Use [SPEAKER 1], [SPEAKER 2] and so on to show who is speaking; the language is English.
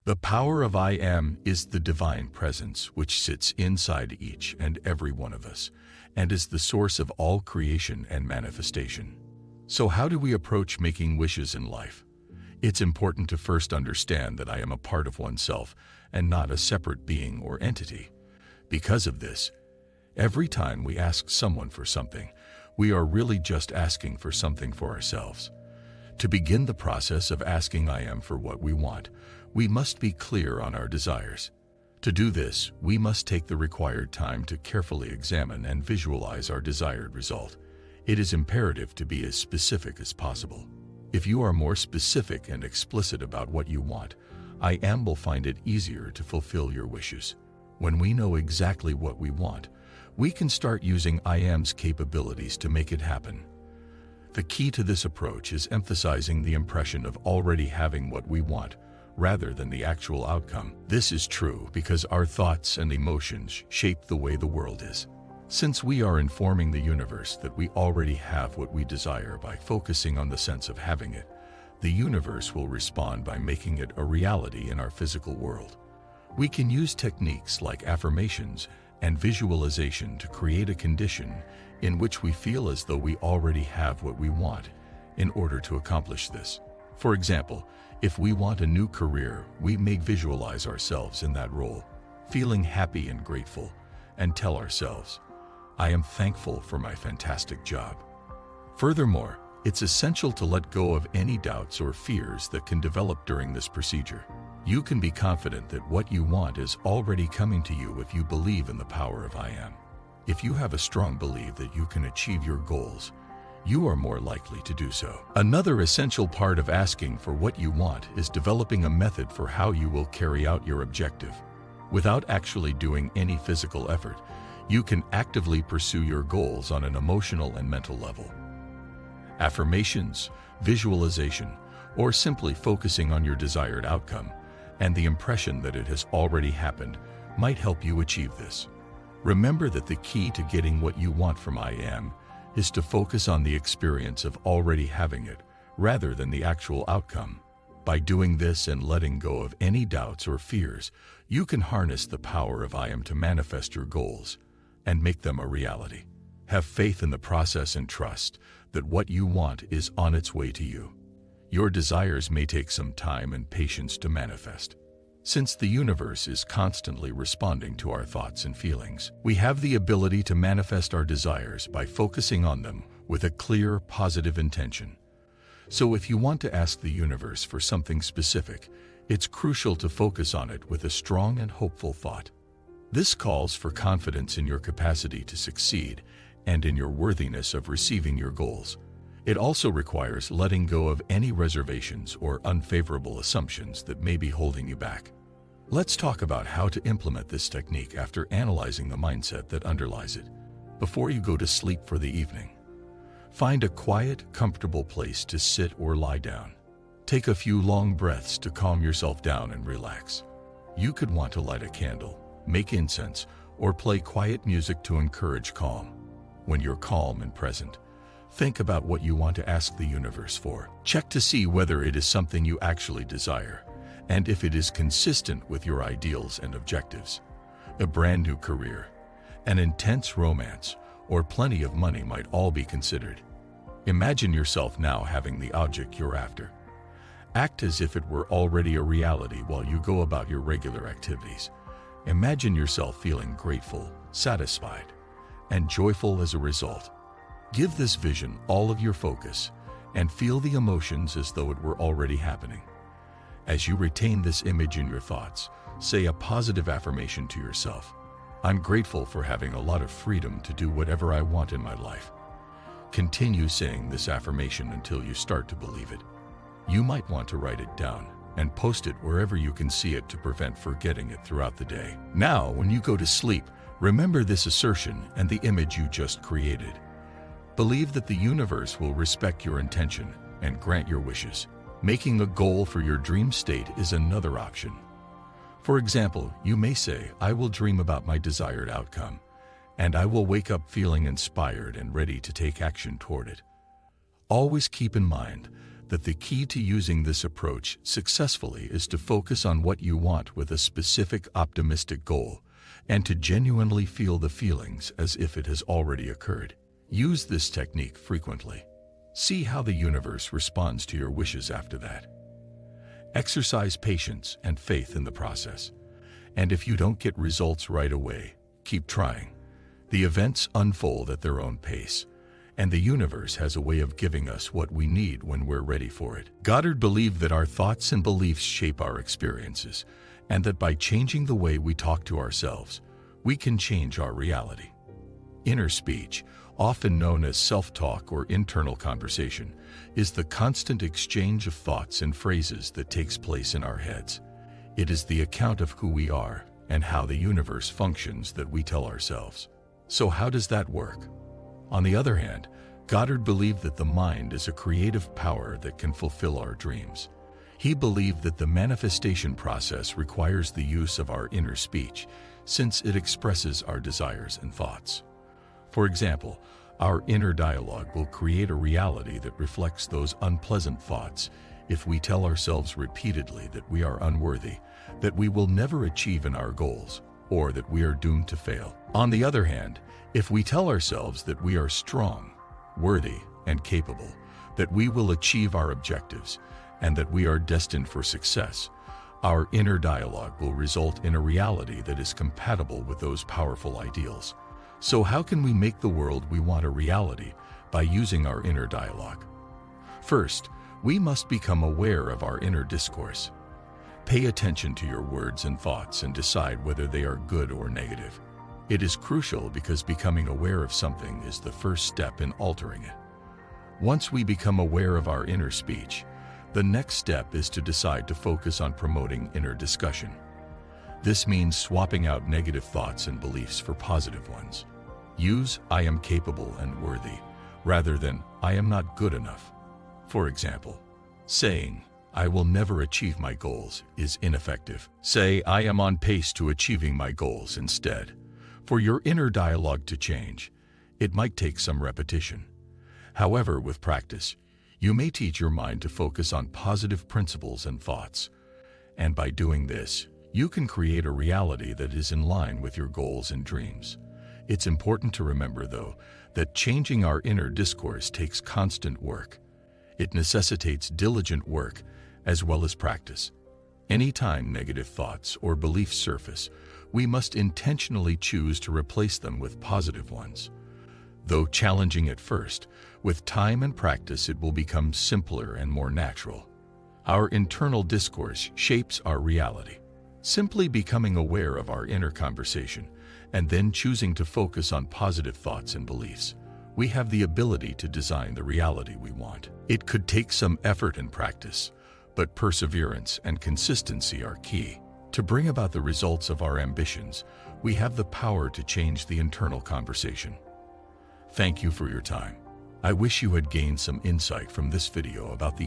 [SPEAKER 1] The power of I am is the divine presence which sits inside each and every one of us and is the source of all creation and manifestation. So how do we approach making wishes in life? It's important to first understand that I am a part of oneself and not a separate being or entity. Because of this, every time we ask someone for something, we are really just asking for something for ourselves. To begin the process of asking I am for what we want, we must be clear on our desires. To do this, we must take the required time to carefully examine and visualize our desired result. It is imperative to be as specific as possible. If you are more specific and explicit about what you want, I am will find it easier to fulfill your wishes. When we know exactly what we want, we can start using I am's capabilities to make it happen. The key to this approach is emphasizing the impression of already having what we want, rather than the actual outcome. This is true because our thoughts and emotions shape the way the world is. Since we are informing the universe that we already have what we desire by focusing on the sense of having it, the universe will respond by making it a reality in our physical world. We can use techniques like affirmations and visualization to create a condition in which we feel as though we already have what we want in order to accomplish this. For example, if we want a new career, we may visualize ourselves in that role, feeling happy and grateful, and tell ourselves, I am thankful for my fantastic job. Furthermore, it's essential to let go of any doubts or fears that can develop during this procedure. You can be confident that what you want is already coming to you if you believe in the power of I am. If you have a strong belief that you can achieve your goals, you are more likely to do so. Another essential part of asking for what you want is developing a method for how you will carry out your objective. Without actually doing any physical effort, you can actively pursue your goals on an emotional and mental level. Affirmations, visualization, or simply focusing on your desired outcome and the impression that it has already happened might help you achieve this. Remember that the key to getting what you want from I am is to focus on the experience of already having it rather than the actual outcome. By doing this and letting go of any doubts or fears, you can harness the power of I am to manifest your goals and make them a reality. Have faith in the process and trust that what you want is on its way to you. Your desires may take some time and patience to manifest. Since the universe is constantly responding to our thoughts and feelings, we have the ability to manifest our desires by focusing on them with a clear, positive intention. So if you want to ask the universe for something specific, it's crucial to focus on it with a strong and hopeful thought. This calls for confidence in your capacity to succeed and in your worthiness of receiving your goals. It also requires letting go of any reservations or unfavorable assumptions that may be holding you back. Let's talk about how to implement this technique after analyzing the mindset that underlies it. Before you go to sleep for the evening, find a quiet, comfortable place to sit or lie down. Take a few long breaths to calm yourself down and relax. You could want to light a candle, make incense, or play quiet music to encourage calm. When you're calm and present, think about what you want to ask the universe for. Check to see whether it is something you actually desire, and if it is consistent with your ideals and objectives. A brand new career, an intense romance, or plenty of money might all be considered. Imagine yourself now having the object you're after. Act as if it were already a reality while you go about your regular activities. Imagine yourself feeling grateful, satisfied, and joyful as a result. Give this vision all of your focus and feel the emotions as though it were already happening. As you retain this image in your thoughts, say a positive affirmation to yourself. I'm grateful for having a lot of freedom to do whatever I want in my life. Continue saying this affirmation until you start to believe it. You might want to write it down and post it wherever you can see it to prevent forgetting it throughout the day. Now, when you go to sleep, remember this assertion and the image you just created. Believe that the universe will respect your intention and grant your wishes. Making a goal for your dream state is another option. For example, you may say, I will dream about my desired outcome, and I will wake up feeling inspired and ready to take action toward it. Always keep in mind that the key to using this approach successfully is to focus on what you want with a specific optimistic goal and to genuinely feel the feelings as if it has already occurred. Use this technique frequently. See how the universe responds to your wishes after that. Exercise patience and faith in the process. And if you don't get results right away, keep trying. The events unfold at their own pace, and the universe has a way of giving us what we need when we're ready for it. Goddard believed that our thoughts and beliefs shape our experiences, and that by changing the way we talk to ourselves, we can change our reality. Inner speech, often known as self-talk or internal conversation, is the constant exchange of thoughts and phrases that takes place in our heads. It is the account of who we are and how the universe functions that we tell ourselves. So how does that work? On the other hand, Goddard believed that the mind is a creative power that can fulfill our dreams. He believed that the manifestation process requires the use of our inner speech, since it expresses our desires and thoughts. For example, our inner dialogue will create a reality that reflects those unpleasant thoughts if we tell ourselves repeatedly that we are unworthy, that we will never achieve in our goals, or that we are doomed to fail. On the other hand, if we tell ourselves that we are strong, worthy, and capable, that we will achieve our objectives, and that we are destined for success, our inner dialogue will result in a reality that is compatible with those powerful ideals. So how can we make the world we want a reality by using our inner dialogue? First, we must become aware of our inner discourse. Pay attention to your words and thoughts and decide whether they are good or negative. It is crucial because becoming aware of something is the first step in altering it. Once we become aware of our inner speech, the next step is to decide to focus on promoting inner discussion. This means swapping out negative thoughts and beliefs for positive ones. Use "I am capable and worthy" rather than "I am not good enough." For example, saying "I will never achieve my goals" is ineffective. Say "I am on pace to achieving my goals" instead. For your inner dialogue to change, it might take some repetition. However, with practice, you may teach your mind to focus on positive principles and thoughts. And by doing this, you can create a reality that is in line with your goals and dreams. It's important to remember, though, that changing our inner discourse takes constant work. It necessitates diligent work as well as practice. Anytime negative thoughts or beliefs surface, we must intentionally choose to replace them with positive ones. Though challenging at first, with time and practice it will become simpler and more natural. Our internal discourse shapes our reality. Simply becoming aware of our inner conversation and then choosing to focus on positive thoughts and beliefs, we have the ability to design the reality we want. It could take some effort and practice, but perseverance and consistency are key. To bring about the results of our ambitions, we have the power to change the internal conversation. Thank you for your time. I wish you had gained some insight from this video about the